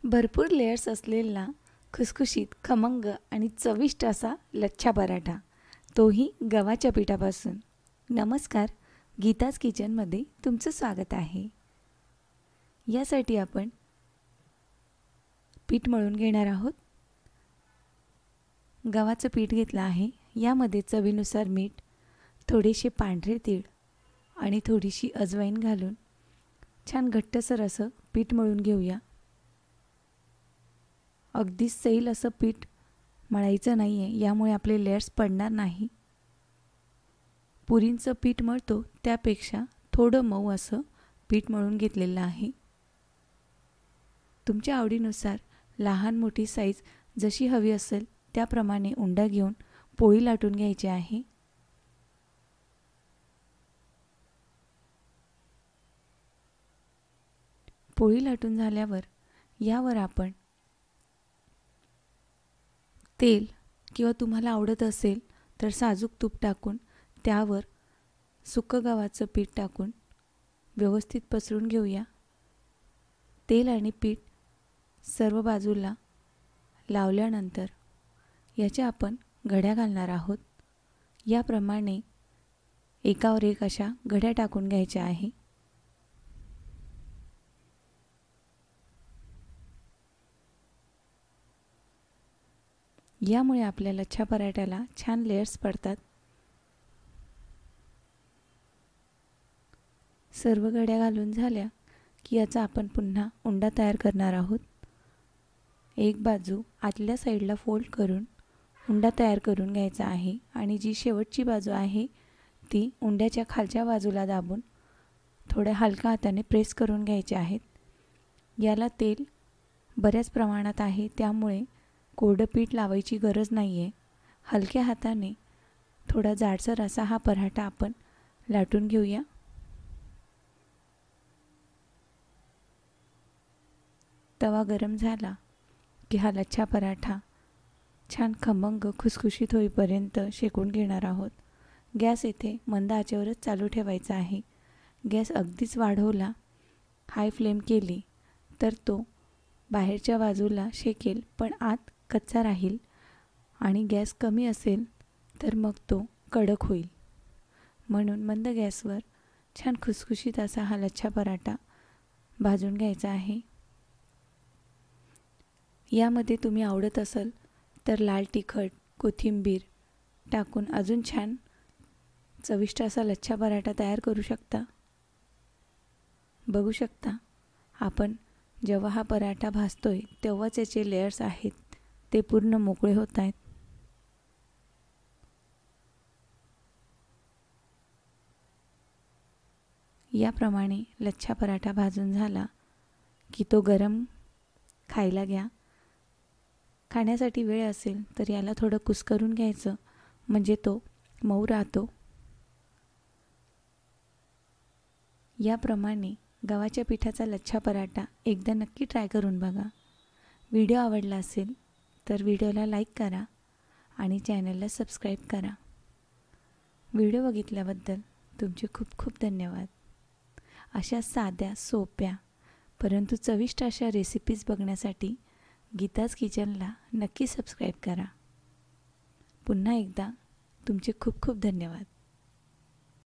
भरपूर लेयर्स असलेला खुसखुशीत, खमंग आणि चविष्ट असा लच्छा पराठा, तोही गव्हाच्या पिठापासून. नमस्कार, गीताज किचनमध्ये तुमचं स्वागत आहे. यासाठी आपण पीठ मळून घेणार आहोत. गव्हाचं पीठ घेतलं आहे. यामध्ये चवीनुसार मीठ, थोडेसे पांढरे तीळ आणि थोडीशी अजवाईन घालून छान घट्टसर असं पीठ मळून घेऊया. अगदी सैल असं पीठ मळायचं नाही आहे, यामुळे आपले लेयर्स पडणार नाही. पुरींचं पीठ मळतो त्यापेक्षा थोडं मऊ असं पीठ मळून घेतलेलं आहे. तुमच्या आवडीनुसार लहान मोठी साईज जशी हवी असेल त्याप्रमाणे उंडा घेऊन पोळी लाटून घ्यायची आहे. पोळी लाटून झाल्यावर यावर आपण तेल किंवा तुम्हाला आवडत असेल तर साजूक तूप टाकून त्यावर सुकं गव्हाचं पीठ टाकून व्यवस्थित पसरून घेऊया. तेल आणि पीठ सर्व बाजूला लावल्यानंतर याच्या आपण घड्या घालणार आहोत. याप्रमाणे एकावर एक अशा घड्या टाकून घ्यायच्या आहे. यामुळे आपल्या लच्छा पराठ्याला छान लेयर्स पडतात. सर्व घड्या घालून झाल्या की याचा आपण पुन्हा उंडा तयार करणार आहोत. एक बाजू आतल्या साईडला फोल्ड करून उंडा तयार करून घ्यायचा आहे आणि जी शेवटची बाजू आहे ती उंड्याच्या खालच्या बाजूला दाबून थोड्या हलक्या हाताने प्रेस करून घ्यायचे आहेत. याला तेल बऱ्याच प्रमाणात आहे, त्यामुळे कोरडं पीठ लावायची गरज नाही आहे. हलक्या हाताने थोडा जाडसर असा हा पराठा आपण लाटून घेऊया. तवा गरम झाला की हा लच्छा पराठा छान खमंग खुसखुशीत होईपर्यंत शेकून घेणार आहोत. गॅस इथे मंद आचेवरच चालू ठेवायचा आहे. गॅस अगदीच वाढवला, हाय फ्लेम केली तर तो बाहेरच्या बाजूला शेकेल पण आत कच्चा राहील आणि गॅस कमी असेल तर मग तो कडक होईल. म्हणून मंद गॅसवर छान खुसखुशीत असा हा लच्छा पराठा भाजून घ्यायचा आहे. यामध्ये तुम्ही आवडत असेल तर लाल तिखट, कोथिंबीर टाकून अजून छान चविष्ट असा लच्छा पराठा तयार करू शकता. बघू शकता आपण जेव्हा हा पराठा भाजतोय तेव्हाच याचे लेयर्स आहेत ते पूर्ण मोकळे होत आहेत. याप्रमाणे लच्छा पराठा भाजून झाला की तो गरम खायला घ्या. खाण्यासाठी वेळ असेल तर याला थोडं कुस्करून घ्यायचं, म्हणजे तो मऊ राहतो. याप्रमाणे गव्हाच्या पिठाचा लच्छा पराठा एकदा नक्की ट्राय करून बघा. व्हिडिओ आवडला असेल तर व्हिडिओला लाईक करा आणि चॅनलला सबस्क्राईब करा. व्हिडिओ बघितल्याबद्दल तुमचे खूप खूप धन्यवाद. अशा साध्या, सोप्या परंतु चविष्ट अशा रेसिपीज बघण्यासाठी गीताज किचनला नक्की सबस्क्राईब करा. पुन्हा एकदा तुमचे खूप खूप धन्यवाद.